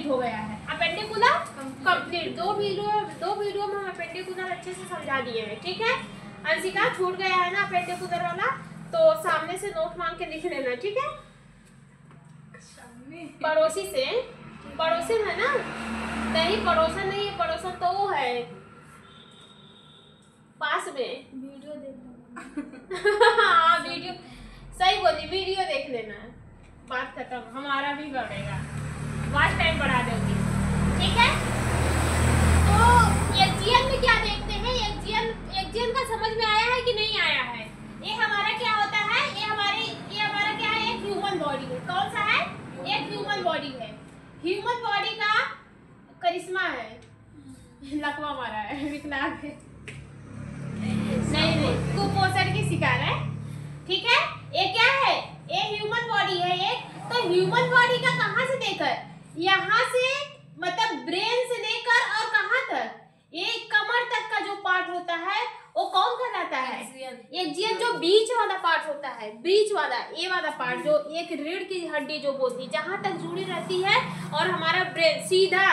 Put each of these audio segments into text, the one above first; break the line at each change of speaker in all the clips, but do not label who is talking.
Complete हो गया है। Appendicular complete. दो वीडियो में हम अपेंडिकुलर अच्छे से समझा दिए हैं, ठीक है। अंशिका छूट गया है ना अपेंडिकुलर वाला, तो सामने से नोट मांग के लिख लेना, ठीक है। पड़ोसी से, पड़ोसी है ना? नहीं पड़ोसन नहीं है, पड़ोसन तो वो है पास में। वीडियो देखना। हाँ वीडियो सही बोली, वीडियो देख लेना। बात खत्म, हमारा भी बढ़ेगा, वॉच टाइम बढ़ा दोगी, ठीक है। तो एक्जियन में क्या देखते हैं? एक्जियन का समझ में आया है कि नहीं आया है? ये हमारा क्या होता है? ये हमारा क्या है? एक ह्यूमन बॉडी है। कौन सा है? एक ह्यूमन बॉडी है। ह्यूमन बॉडी का करिश्मा है। लकवा मारा है, विकलांग है। नहीं कुपोषण की शिकार है, ठीक है। ये क्या है? ये ह्यूमन बॉडी है एक। तो ह्यूमन बॉडी का कहाँ से लेकर, यहाँ से मतलब ब्रेन से लेकर और कहाँ तक, ये कमर तक का जो पार्ट होता है वो कौन कहलाता है? एक्जियन। जो बीच वाला पार्ट होता है, बीच वाला ये वाला पार्ट जो एक रीढ़ की हड्डी जो बोलती है, जहाँ तक जुड़ी रहती है और हमारा ब्रेन सीधा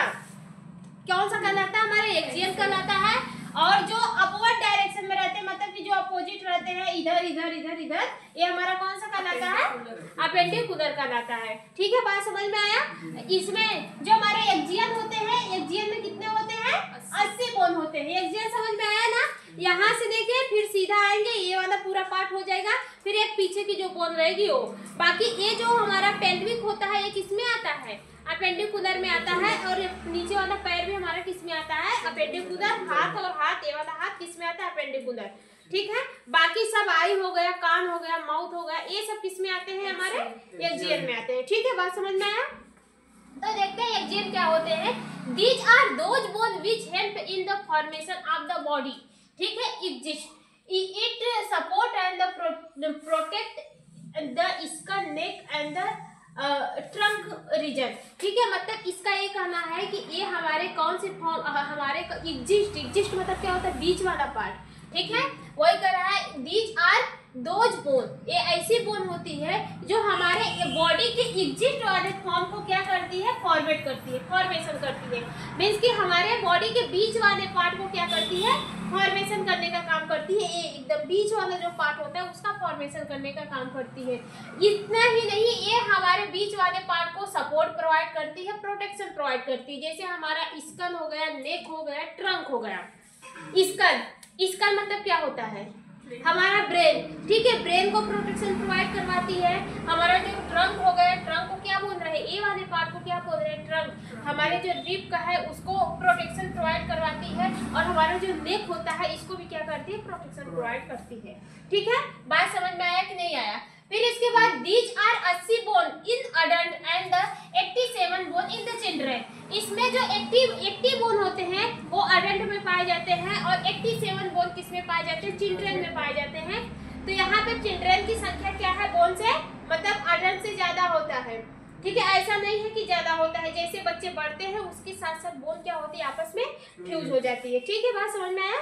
कौन सा कहलाता है? हमारे एक्जियन कहलाता है। और जो अपवर्ड डायरेक्शन में रहते हैं, मतलब कि जो अपोजिट रहते हैं, इधर इधर इधर इधर, ये हमारा कौन सा कहलाता है? अपेंडिकुलर कहलाता है, ठीक है। बात समझ में आया? इसमें जो हमारे एक्जियन होते हैं, एक्जियन में कितने होते हैं? 80 बोन होते हैं। एक्जियन समझ में आया ना? यहाँ से लेके फिर सीधा आएंगे, ये वाला पूरा पार्ट हो जाएगा, फिर एक पीछे की जो बोन रहेगी वो। बाकी ये जो हमारा पेल्विक होता है ये किसमें आता है? अपेंडिकुलर में आता है। और नीचे वाला पैर भी हमारा किस में आता है? अपेंडिकुलर। हाथ और हाथ, ये वाला हाथ किस में आता है? अपेंडिकुलर, ठीक है। बाकी सब आई हो गया, कान हो गया, माउथ हो गया, ये सब किस में आते हैं? हमारे एक्जियन में आते हैं, ठीक है। बात समझ में आया? तो देखते हैं एक्जियन क्या होते हैं। These are those bone which help in the formation of the body, ठीक है। It support and protect the skull, neck and the trunk region, ठीक है। मतलब इसका ये कहना है कि ये हमारे कौन से फॉर्म, हमारे एग्जिस्ट मतलब क्या होता है? बीच वाला पार्ट, ठीक है। वही कह रहा है दीज आर दोज बोन, ये ऐसी बोन होती है जो हमारे बॉडी के एग्जिस्ट वाले फॉर्म को क्या करती है? फॉर्मेट करती है, फॉर्मेशन करती है। मीन्स कि हमारे बॉडी के बीच वाले पार्ट को क्या करती है? फॉर्मेशन करने का काम करती है। ये एकदम बीच वाला जो पार्ट होता है उसका फॉर्मेशन करने का काम करती है। इतना ही नहीं, ये हमारे बीच वाले पार्ट को सपोर्ट प्रोवाइड करती है, प्रोटेक्शन प्रोवाइड करती है। जैसे हमारा स्कल हो गया, नेक हो गया, ट्रंक हो गया। स्कल मतलब क्या होता है? हमारा ब्रेन, ठीक है। ब्रेन को प्रोटेक्शन प्रोवाइड करवाती है। हमारा जो ट्रंक हो गया, ट्रंक को क्या बोल रहे हैं? ए वाले पार्ट को क्या बोल रहे हैं? ट्रंक। हमारे जो रिब का है उसको प्रोटेक्शन प्रोवाइड करवाती है। और हमारा जो नेक होता है इसको भी क्या करती है? प्रोटेक्शन प्रोवाइड करती है, ठीक है। बात समझ में आया कि नहीं आया? फिर इसके बाद these are 80 bone in adult and the 87 bone in the children. इसमें जो 80 बोन होते हैं वो अडल्ट में पाए जाते हैं और 87 बोन किस में पाए जाते हैं? चिल्ड्रन में पाए जाते हैं। तो यहाँ पे चिल्ड्रन की संख्या क्या है? बोन से मतलब अडल्ट से ज्यादा होता है, ठीक है। ऐसा नहीं है कि ज्यादा होता है, जैसे बच्चे बढ़ते हैं उसके साथ साथ बोन क्या होती है? आपस में फ्यूज हो जाती है, ठीक है। बात समझ में आया?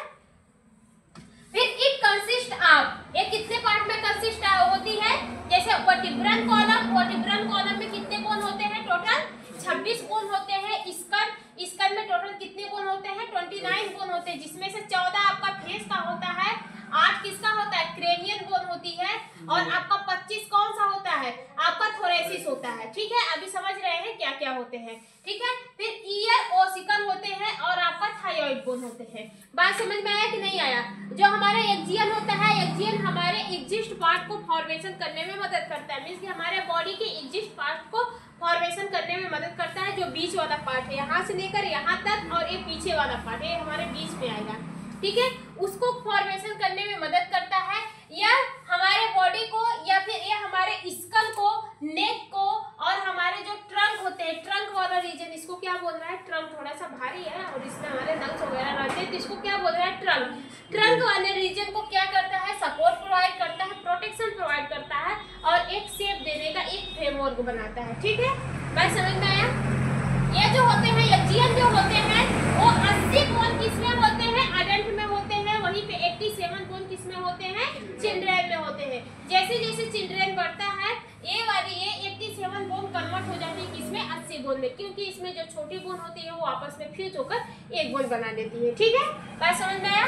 फिर इट कंसिस्ट ऑफ, ये कितने पार्ट में कंसिस्ट होती है? जैसे वर्टिब्रल कॉलम में कितने बोन होते हैं? टोटल 26 बोन होते हैं। स्कल में टोटल कितने बोन होते हैं? 29 बोन होते हैं, जिसमें से 14 आपका फेस का होता है, 8 किसका होता है? क्रेनियन बोन होती है, और आपका 25 कौन सा होता है? आपका थोरेसिस होता है, ठीक है। अभी समझ रहे हैं क्या क्या होते हैं, ठीक है। फिर ईयर ओसिकल होते हैं और आपका थायराइड बोन होते हैं। बात समझ में आया कि नहीं आया? जो हमारा एक्जियन होता है, एक्जियन हमारे एग्जिस्ट पार्ट को फॉर्मेशन करने में मदद करता है। मीन्स कि हमारे बॉडी के एग्जिस्ट पार्ट को फॉर्मेशन करने में मदद करता है। जो बीच वाला पार्ट है, यहाँ से लेकर यहाँ तक, और ये पीछे वाला पार्ट है हमारे बीच में आएगा, ठीक है। उसको फॉर्मेशन करने में मदद करता है। या हमारे बॉडी को, या फिर ये हमारे स्कल को, नेक को, और हमारे जो ट्रंक होते हैं, ट्रंक वाला रीजन, इसको क्या बोल रहा है? ट्रंक। थोड़ा सा भारी है और इसमें हमारे लंग्स वगैरह रहते हैं, तो इसको क्या बोल रहा है? ट्रंक। ट्रंक वाले रीजन को क्या करता है? सपोर्ट प्रोवाइड करता है, प्रोटेक्शन प्रोवाइड करता है, और एक शेप देने का एक फ्रेमवर्क बनाता है, ठीक है। बात समझ में आया? ये जो होते हैं एक्जियन जो होते हैं वो 80 बोन किसमें होते हैं? अडल्ट में होते हैं। वहीं पे 87 बोन किसमें होते हैं? चिल्ड्रन में होते हैं। जैसे जैसे चिल्ड्रन बढ़ता है ये 87 बोन कन्वर्ट हो जाती है किसमें? 80 बोन में, क्योंकि इसमें जो छोटी बोन होती है वो आपस में फ्यूज होकर एक बोन बना देती है। ठीक है, बात समझ में आया?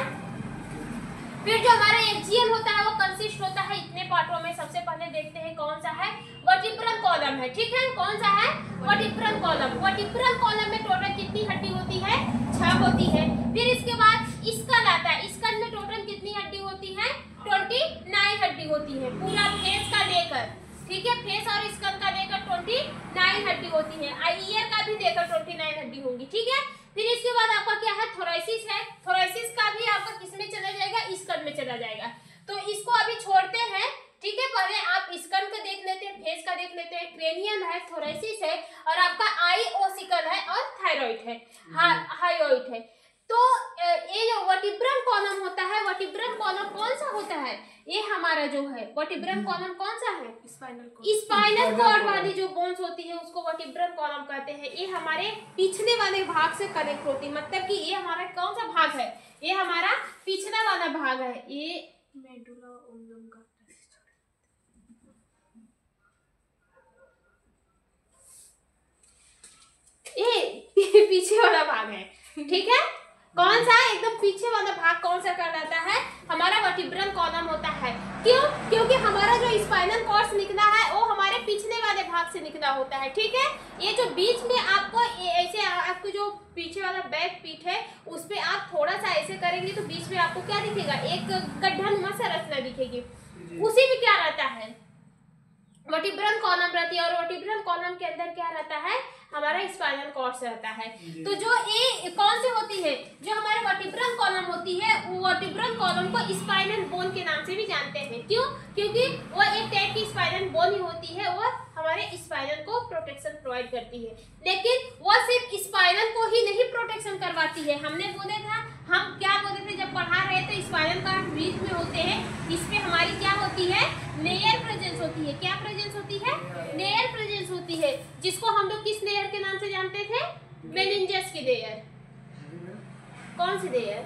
फिर जो हमारा एक्सियल होता है वो कंसिस्ट होता है इतने पार्टों में। सबसे पहले देखते हैं कौन सा है, वर्टिब्रल कॉलम है। ठीक है, कौन सा है, वर्टिब्रल कॉलम। वर्टिब्रल कॉलम में टोटल कितनी हड्डी होती है, 6 होती है। फिर इसके बाद स्कल आता है, स्कल में टोटल कितनी हड्डी होती है, 29 हड्डी होती है, पूरा फेस का लेकर। ठीक है, फेस और स्कल का लेकर 29 हड्डी होती है। ईयर का भी देकर 29 हड्डी होंगी। ठीक है, फिर इसके बाद आपका क्या है, थोरेसिस है। थोरेसिस का भी आपका किसमें चला जाएगा, स्कल में चला जाएगा। तो इसको अभी छोड़ते हैं। ठीक है, पहले आप स्कल का देख लेते हैं, फेस का देख लेते हैं। क्रेनियम है, थोरेसिस है और आपका आई ओसिकल है और थायराइड है, हाइयोइड है। तो ये जो वर्टिब्रल कॉलम होता है, वर्टिब्रल कॉलम कौन सा होता है, ये हमारा जो है वर्टिब्रल कॉलम कौन सा है, स्पाइनल कॉर्ड वाली जो बोन्स होती है उसको वर्टिब्रल कॉलम कहते हैं। ये हमारे पिछले वाले भाग से कनेक्ट होती है, मतलब कि ये हमारा कौन सा भाग है, ये हमारा पिछला वाला भाग है। ये मेडुला ओब्लांगा का ये पीछे वाला भाग है। ठीक है, कौन सा, एकदम पीछे वाला भाग कौन सा कहलाता है, हमारा वर्टिब्रल कॉलम होता है। क्यों, क्योंकि हमारा जो स्पाइनल कॉर्ड निकला है वो हमारे पिछले वाले भाग से निकला होता है। ठीक है, ये जो बीच में आपको ऐसे आपको जो पीछे वाला बैक पीठ है उस पे आप थोड़ा सा ऐसे करेंगे तो बीच में आपको क्या दिखेगा, एक गड्ढानुमा संरचना दिखेगी। उसी में क्या रहता है, वर्टिब्रल कॉलम रहती है और वर्टिब्रल कॉलम के अंदर क्या रहता है, हमारा स्पाइनल कॉर्ड रहता है। तो जो ये कौन सी होती है, जो हमारे वर्टिब्रल कॉलम होती है वो वर्टिब्रल कॉलम को स्पाइनल बोन के नाम से भी जानते हैं। क्यों, क्योंकि वो एक टाइप की स्पाइनल बोन ही होती है, वो हमारे स्पाइनल को प्रोटेक्शन प्रोवाइड करती है। लेकिन वो सिर्फ स्पाइनल को ही नहीं प्रोटेक्शन करवाती है। हमने बोले था, हम क्या बोले थे जब पढ़ा रहे थे, स्पाइनल कॉर्ड बीच में होते हैं, इसमें हमारी क्या होती है, लेयर प्रेजेंस होती है। क्या प्रेजेंस होती है, लेयर प्रेजेंस होती है, जिसको हम लोग किस लेयर के नाम से जानते थे, मेनिंजस की लेयर। कौन सी लेयर,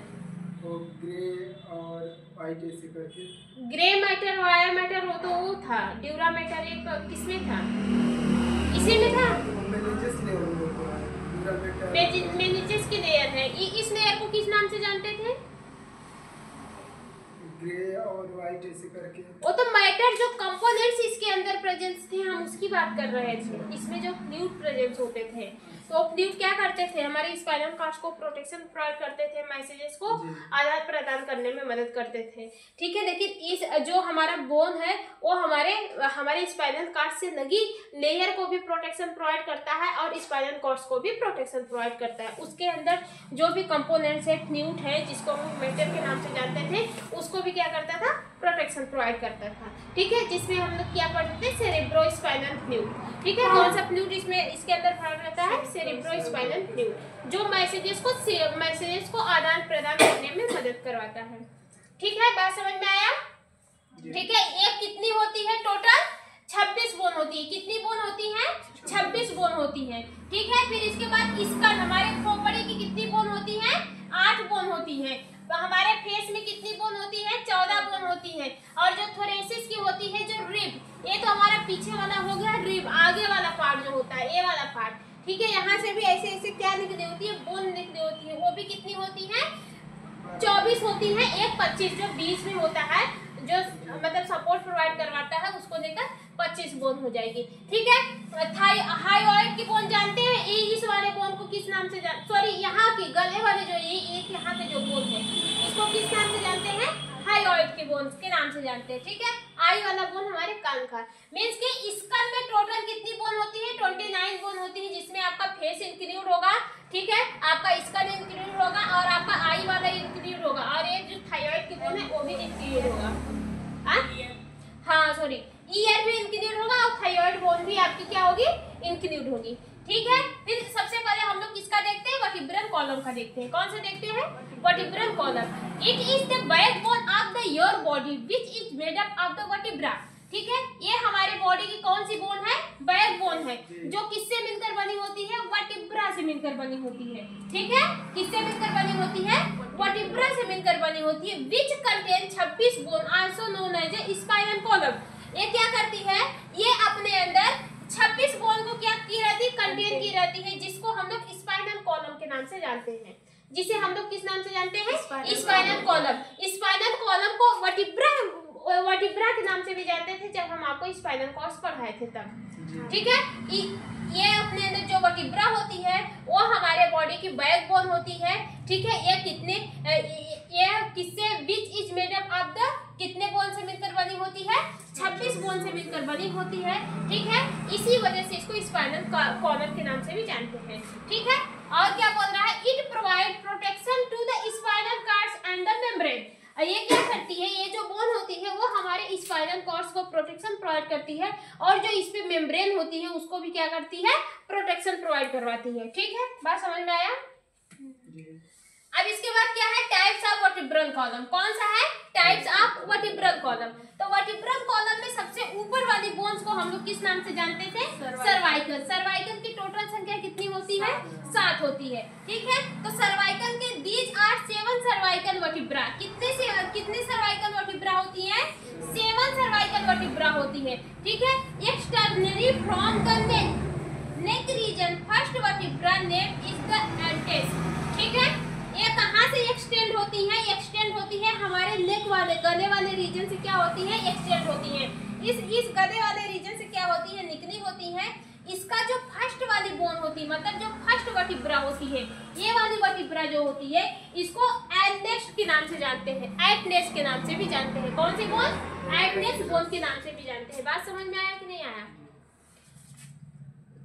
वो ग्रे और वाइट ऐसे करके,
ग्रे मैटर, वायर मैटर हो तो वो था, ड्यूरा मैटर एक किसमें था, इसी में था, मेनिंजस की लेयर है। इस लेयर को किस नाम से जानते थे,
ग्रे और वाइट ऐसे करके।
वो तो मैटर जो कंपोनेंट्स इसके अंदर प्रेजेंस थे हम उसकी बात कर रहे थे। इसमें जो फ्लूइड प्रेजेंस होते थे, तो फ्लूइड क्या करते थे, हमारे स्पाइनल कॉर्ड को प्रोटेक्शन प्रोवाइड करते थे, मैसेजेस को आदान प्रदान करने में मदद करते थे। ठीक है, लेकिन इस जो हमारा बोन है वो हमारे स्पाइनल कॉर्ड से लगी लेयर को भी प्रोटेक्शन प्रोवाइड करता है और स्पाइनल कॉर्ड्स को भी प्रोटेक्शन प्रोवाइड करता है। उसके अंदर जो भी कंपोनेंट्स है, फ्लूइड है, जिसको हम मैटर के नाम से जानते थे, उसको भी क्या करता था, प्रोटेक्शन प्रोवाइड करता था। ठीक है, जिसमें हम लोग क्या पढ़ते थे, सेरेब्रोस्पाइनल फ्लूइड। ठीक है, कौन सा फ्लूइड इसमें इसके अंदर पार्ट रहता है, सेरेब्रोस्पाइनल फ्लूइड, जो मैसेजेस को आदान प्रदान करने में मदद करवाता है। ठीक है, बात समझ में आया? ठीक है, ये कितनी होती है, टोटल 26 बोन होती है। कितनी बोन होती है, 26 बोन होती है। ठीक है, फिर इसके बाद इसका हमारे खोपड़ी की कितनी बोन होती है, 8 बोन होती है। तो हमारे फेस में कितनी बोन होती है, 14 बोन होती है। और जो थोरेसिस की होती है, जो रिब, ये तो हमारा पीछे वाला हो गया, रिब आगे वाला पार्ट जो होता है, ये वाला पार्ट। ठीक है, यहाँ से भी ऐसे ऐसे क्या निकली होती है, बोन निकली होती है, वो भी कितनी होती है, 24 होती है। एक 25 जो बीच में होता है, जो मतलब सपोर्ट प्रोवाइड करवाता है, उसको लेकर 25 बोन हो जाएगी। ठीक है, हाइयोइड की बोन जानते हैं, इस वाले बोन को किस नाम से सॉरी यहाँ की गले वाले जो ये एक यहाँ पे जो बोन है, इसको किस नाम से जानते हैं, हाइयोइड के बोन के नाम से जानते हैं। ठीक है, आई वाला बोन हमारे कान का, मींस कि स्कल में टोटल कितनी बोन होती है, 29 बोन होती है, जिसमें आपका फेस इंक्लूड होगा। ठीक है, आपका स्कल इंक्लूड होगा और आपका आई वाला इंक्लूड होगा, और ये जो थायराइड की बोन है वो भी इंक्लूड होगा। हाँ सॉरी, ईयर भी इंक्लूड होगा और थायराइड बोन भी आपकी क्या होगी, इंक्लूड होगी। ठीक है, फिर सबसे पहले हम लोग किसका देखते हैं, वर्टिब्रल कॉलम का देखते हैं। कौन सा देखते हैं, vertebral column. It is the backbone of the your body which is made up of the vertebra. ठीक है, ये हमारे बॉडी की कौन सी बोन है, बैकबोन है, जो किससे मिलकर बनी होती है, वर्टिब्रा से मिलकर बनी होती है। ठीक है, किससे मिलकर बनी होती है, वर्टिब्रा से मिलकर बनी होती है। Which contain 26 bone also known as a spinal column. ये क्या करती है, ये अपने अंदर 26 बोन को क्या की रहती है, कंटेन की रहती जानते हैं, जिसे हम लोग किस नाम से जानते हैं? Spinal column. स्पाइनल कॉलम को वर्टिब्रा के नाम से भी जानते थे जब हम आपको स्पाइनल कॉर्ड पढ़ाए थे तब। ठीक है, ये अपने अंदर जो वर्टिब्रा होती है वो हमारे बॉडी की बैकबोन होती है। ठीक है, ये किससे which is made up of the कितने बोन से मिलकर बनी होती है? 26 बोन से मिलकर बनी होती है। ठीक है, इसी वजह से इसको स्पाइनल कॉलम के नाम से भी जानते हैं। ठीक है, और क्या बोल रहा है? It provide protection to the spinal cords and the membrane. ये क्या करती है? ये जो बोन होती है वो हमारे स्पाइनल कॉर्ड्स को प्रोटेक्शन प्रोवाइड करती है, और जो इस पे मेम्ब्रेन होती है उसको भी क्या करती है? प्रोटेक्शन प्रोवाइड करवाती है। ठीक है, बात समझ में आया? अब इसके बाद क्या है? Types of vertebral column. कौन सा है? Types of vertebral column. तो वर्टिब्रल कॉलम में सबसे ऊपर वाली बोन्स को हम लोग किस नाम से जानते थे? सर्वाइकल। सर्वाइकल की टोटल संख्या कितनी होती है? 7 होती है। ठीक है, तो सर्वाइकल के दीज आर 7 सर्वाइकल वर्टिब्रा। कितने सर्वाइकल वर्टिब्रा होती है? 7 सर्वाइकल वर्टिब्रा होती है। ठीक है, externally from the neck region first vertebra name is the एंटेस। ठीक है, ये कहाँ से एक्सटेंड होती है? एक्सटेंड होती है हमारे नेक वाले गले वाले रीजन से क्या होती है? एक्सटेंड होती है। इस गले वाले रीजन से क्या होती है? निकली होती है। इसका जो फर्स्ट वाली बोन होती है, मतलब जो फर्स्ट वर्टिब्रा होती है, ये वाली वर्टिब्रा जो होती है इसको एडनेस के नाम से जानते हैं। एडनेस के नाम से भी जानते हैं। कौन सी बोन? एडनेस बोन के नाम से भी जानते हैं। बात समझ में आया कि नहीं आया?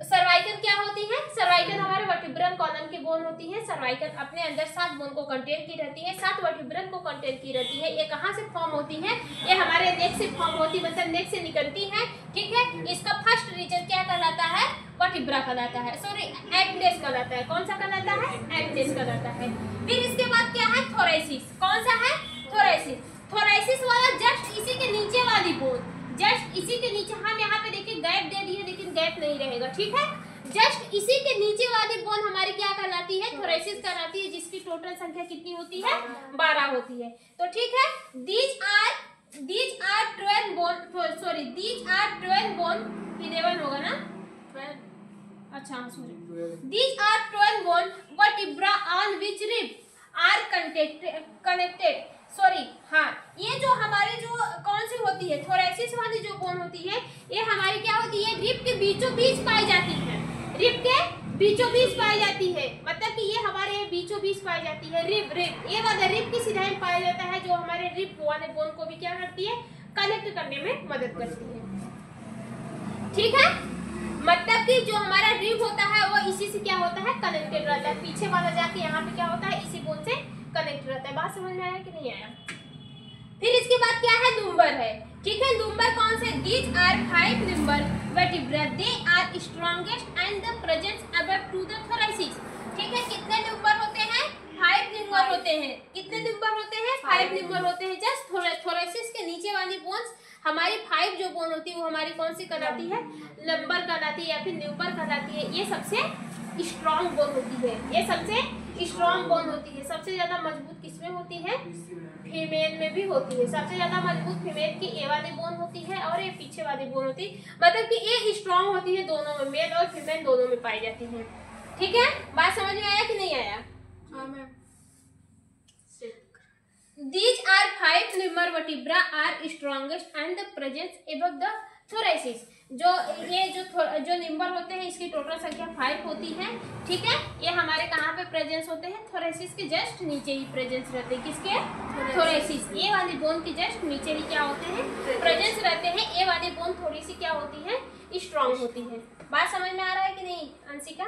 सर्वाइकल क्या होती है? सर्वाइकल हमारे वर्टिब्रल कॉलम की बोन होती है। सर्वाइकल अपने अंदर 7 बोन को कंटेन की रहती है, 7 वर्टिब्रल को कंटेन की रहती है। ये कहाँ से फॉर्म होती है? ये हमारे नेक से फॉर्म होती है, मतलब नेक से निकलती है। ठीक है, इसका फर्स्ट रीजन क्या कहलाता है? वर्टिब्रा कहलाता है, सॉरी एडनेस कहलाता है। कौन सा कहलाता है? एडनेस कहलाता है। फिर इसके बाद क्या है? थोरेसिस। कौन सा है? थोरेसिस। थोरेसिस वाला जस्ट इसी के नीचे वाली बोन, जस्ट इसी के नीचे, हम यहाँ पे देखिए गैप दे दिए लेकिन गैप नहीं रहेगा। ठीक है, जस्ट इसी के नीचे वाली बोन हमारी क्या कहलाती है? थोरेसिस कहलाती है, जिसकी टोटल संख्या कितनी होती है? 12 होती है। तो ठीक है, these are 12 bone, sorry these are 12 bone, 11 होगा ना? 12, अच्छा sorry, these are 12 bone vertebra on which rib are connected। Sorry, हाँ, ये जो हमारे जो कौन सी होती है? थोरेसिस वाली जो बोन होती है ये हमारी क्या होती है? रिब के बीचों बीच पाई जाती है। रिब के बीचों बीच पाई जाती है, मतलब कि ये हमारे बीचों बीच पाई जाती है। रिब ये वाला रिब की सीधा में पाया जाता है, जो हमारे रिब वाले बोन को भी क्या करती है? कनेक्ट करने में मदद करती है। ठीक है, मतलब कि जो हमारा रिब होता है वो इसी से क्या होता है? कनेक्टेड रहता है। पीछे वाला जाके यहाँ पे क्या होता है? इसी बोन से कनेक्ट रहता है। बात समझ में आया कि नहीं आया? फिर इसके बाद क्या है? लुम्बर है। ठीक है, लुम्बर कौन से? These are 5 lumbar vertebrae. They are strongest and the presence above to the thoracic. ठीक है, कितने लुम्बर होते हैं? 5 लुम्बर होते हैं। कितने लुम्बर होते हैं? 5 लुम्बर होते हैं। जस्ट थोरेसिस के नीचे वाली बोन्स हमारी 5 जो बोन होती है वो हमारी कौन सी कहलाती है? लंबर कहलाती है या फिर ल्यूबर कहलाती है। ये सबसे स्ट्रॉन्ग बोन होती है। ये सबसे स्ट्रॉन्ग बोन होती है। सबसे ज्यादा मजबूत किसमें होती है? फीमेल में भी होती है। सबसे ज्यादा मजबूत फीमेल की ए वाली बोन होती है और ये पीछे वाली बोन होती है, मतलब कि ये स्ट्रॉन्ग होती है दोनों में, मेल और फीमेल दोनों में पाई जाती है। ठीक है, बात समझ में आया कि नहीं आया? हाँ ma'am. These are 5 lemur vertebra are strongest and the presence above the thoracic. जो लिम्बर होते हैं इसकी टोटल संख्या 5 होती है। ठीक है, ये हमारे कहाँ पे प्रेजेंस होते हैं? थोरेसिस के जस्ट नीचे ही प्रेजेंस रहते हैं। किसके? थोरेसिस। ये वाली बोन के जस्ट नीचे ही क्या होते हैं? प्रेजेंस रहते हैं। ये वाली बोन थोड़ी सी क्या होती है? स्ट्रॉन्ग होती है। बात समझ में आ रहा है कि नहीं Anshika?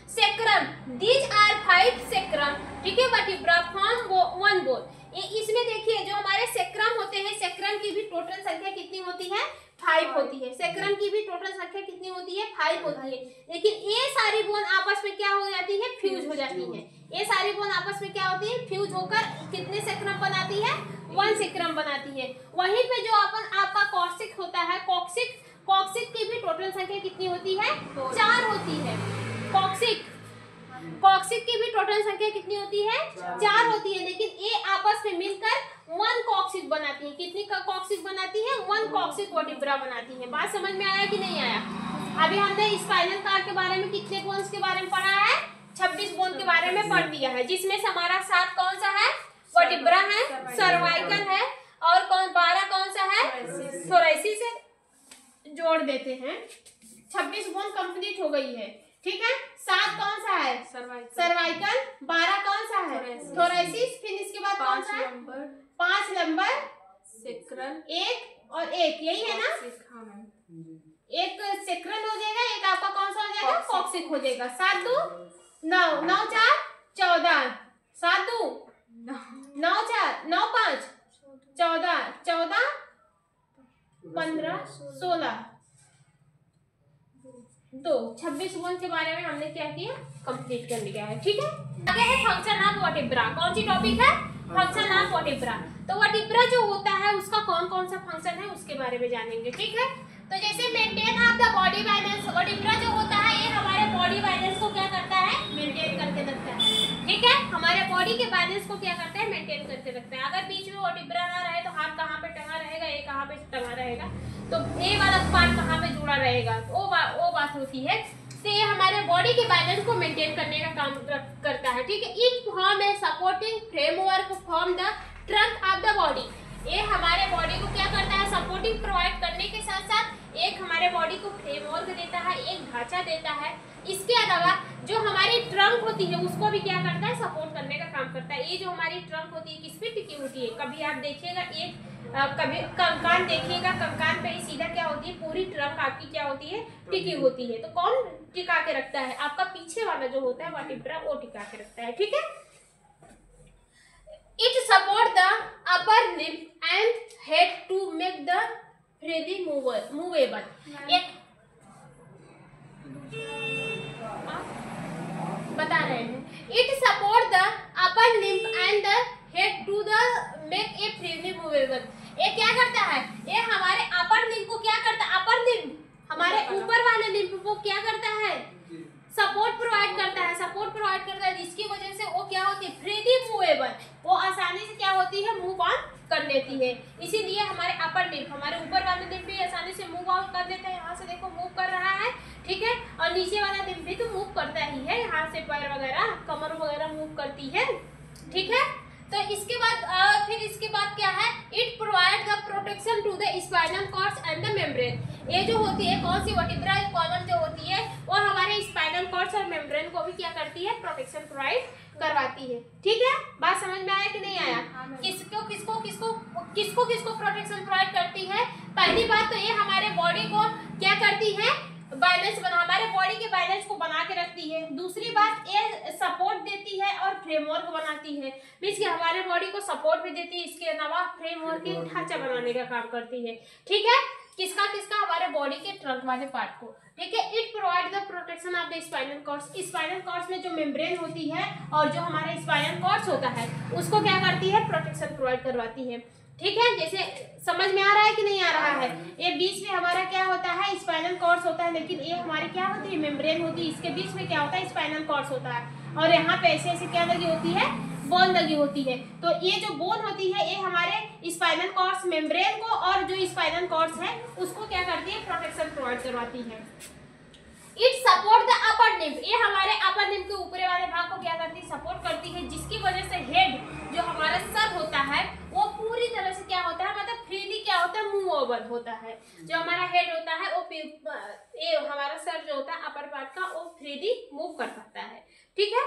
Sacrum, these are 5 sacrum. ठीक है, वर्टिब्रा फॉर्म 1 बोन। इसमें देखिए जो हमारे सेक्रम होते हैं, सेक्रम की भी टोटल संख्या कितनी होती है? 5 होती है। सेक्रम की भी टोटल संख्या कितनी होती है? 5 होती है। लेकिन ये सारी बोन आपस में क्या हो जाती है? फ्यूज हो जाती है। ये सारी बोन आपस में क्या होती है? फ्यूज होकर कितने सेक्रम बनाती है? 1 सेक्रम बनाती है। वहीं पे जो आपका कॉक्सिक होता है, कॉक्सिक की भी टोटल संख्या कितनी होती है? 4 होती है। कॉक्सिक की भी टोटल संख्या कितनी होती है? 4 होती है। लेकिन ये आपस में मिलकर 1 कॉक्सिक बनाती है। कितनी कॉक्सिक बनाती है? 1 कॉक्सिक वर्टिब्रा बनाती है। बात समझ में आया कि नहीं आया? अभी हमने स्पाइनल कॉर्ड के बारे में कितने बोन्स के बारे में पढ़ा है? 26 बोन के बारे में पढ़ दिया है, जिसमें से हमारा 7 कौन सा है, वर्टिब्रा है, सर्वाइकल है, और 12 कौन सा है, थोरेसिस से जोड़ देते हैं। 26 बोन कंप्लीट हो गई है, ठीक है। 7 कौन सा है, सर्वाइकल, 12 कौन सा है, थोरेसिस, फिर इसके बाद कौन सा है, 5 नंबर सेक्रल, 1 और 1, यही है ना, एक सेक्रल हो जाएगा, एक आपका कौन सा हो जाएगा, कॉक्सिक हो जाएगा। 7 2 9, 9 4 14, 7 2 9 4 9 5 14, 14 15 16 2, 26 बोन के बारे में हमने क्या किया, कंप्लीट कर लिया है, ठीक है। आगे है फंक्शन ऑफ वर्टिब्रा। कौन सी टॉपिक है, फंक्शन ऑफ वर्टिब्रा। तो वर्टिब्रा जो होता है उसका कौन कौन सा फंक्शन है उसके बारे में जानेंगे, ठीक है। तो जैसे maintain of the body balance, vertebra जो होता है ये हमारे बॉडी बैलेंस को क्या करता है, मेंटेन करके रखता है, ठीक है। हमारे बॉडी के बैलेंस को क्या करता है, मेंटेन करके रखता है। अगर बीच में वर्टिब्रा ना रहे तो हाथ कहाँ पे टंगा रहेगा, ये कहाँ पे टंगा रहेगा, तो ये वाला पार्ट कहाँ पे जुड़ा रहेगा, वो बात होती है। तो ये हमारे बॉडी के बैलेंस को मेंटेन करने का काम करता है, ठीक है। It form A supporting framework form the trunk of the body. ये हमारे बॉडी को क्या करता है, सपोर्टिंग प्रोवाइड करने के साथ साथ एक हमारे बॉडी को फ्रेमवर्क देता है, एक ढांचा देता है। इसके अलावा जो हमारी ट्रंक होती है उसको भी क्या करता है, सपोर्ट करने का काम करता है। ये जो हमारी ट्रंक होती है किस पे टिकी होती है, कभी आप देखिएगा कभी कंकान देखिएगा, कंकान पे ही सीधा क्या होती है, पूरी ट्रंक आपकी क्या होती है, टिकी होती है। तो कौन टिका के रखता है, आपका पीछे वाला जो होता है वर्टिब्रा, वो टिका के रखता है, ठीक है। It support the upper limb and head to make the freely movable. एक बता रहे हैं, It support the upper limb and the head to the make a freely movable. ये क्या करता है, ये हमारे अपर लिम्ब को क्या करता है, अपर लिम्ब हमारे ऊपर वाले लिम्ब को क्या करता है, सपोर्ट प्रोवाइड करता है, सपोर्ट प्रोवाइड करता है, जिसकी वजह से वो क्या होती है, फ्रीली मूवेबल, वो आसानी से क्या होती है, मूव ऑन कर लेती है। इसीलिए हमारे अपर लिम्ब, हमारे ऊपर वाले लिम्ब भी आसानी से मूव ऑन कर लेते हैं। यहाँ से देखो मूव कर रहा है, ठीक है, और नीचे वाला लिम्ब भी तो मूव करता ही है, यहाँ से पैर वगैरह, कमर वगैरह मूव करती है, ठीक है। तो इसके बाद फिर इसके बाद क्या है, it provide the protection to the spinal cords and the membrane. ये जो होती है कौन सी, वर्टिब्रा कॉलम जो होती है वो हमारे स्पाइनल कॉर्ड्स और मेम्ब्रेन को भी क्या करती है, प्रोटेक्शन प्रोवाइड करवाती है, ठीक है। बात समझ में आया कि नहीं आया, किसको किसको किसको किसको किसको प्रोटेक्शन प्रोवाइड करती है। पहली बात तो ये हमारे बॉडी को क्या करती है, बैलेंस बना, हमारे बॉडी के बैलेंस को बना के रखती है। दूसरी बात ये सपोर्ट देती है और फ्रेमवर्क बनाती है, मींस कि हमारे बॉडी को सपोर्ट भी देती है, इसके अलावा फ्रेमवर्क की ढांचा बनाने का काम करती है, ठीक है। किसका किसका, हमारे बॉडी के ट्रंक वाले पार्ट को, ठीक है। It provide the protection of the spinal cords. Spinal cords में जो मेम्ब्रेन होती है और जो हमारे स्पाइनल कॉर्ड्स होता है उसको क्या करती है, प्रोटेक्शन प्रोवाइड करवाती है, ठीक है। जैसे समझ में आ रहा है कि नहीं आ रहा है, ये बीच में हमारा क्या होता है, स्पाइनल कॉर्ड्स होता है, लेकिन ये हमारी क्या होती है, मेम्ब्रेन होती है, इसके बीच में क्या होता है, स्पाइनल कॉर्ड्स होता है, और यहाँ पे ऐसे ऐसे क्या लगी होती है, बोन लगी होती है। तो ये जो बोन होती है ये हमारे स्पाइनल कॉर्ड्स, मेम्ब्रेन को और जो स्पाइनल कॉर्ड्स है उसको क्या करती है, प्रोटेक्शन प्रोवाइड करवाती है। It support the upper limb, ये हमारे अपर लिम्ब के ऊपरी वाले भाग को क्या करती है, सपोर्ट करती है, जिसकी वजह से हेड जो हमारा सर होता है वो पूरी तरह से क्या होता है, मतलब फ्रीली क्या होता है, मूवेबल होता है। जो हमारा हेड होता है वो ये हमारा सर जो होता है अपर पार्ट का, वो फ्रीली मूव कर सकता है, ठीक है।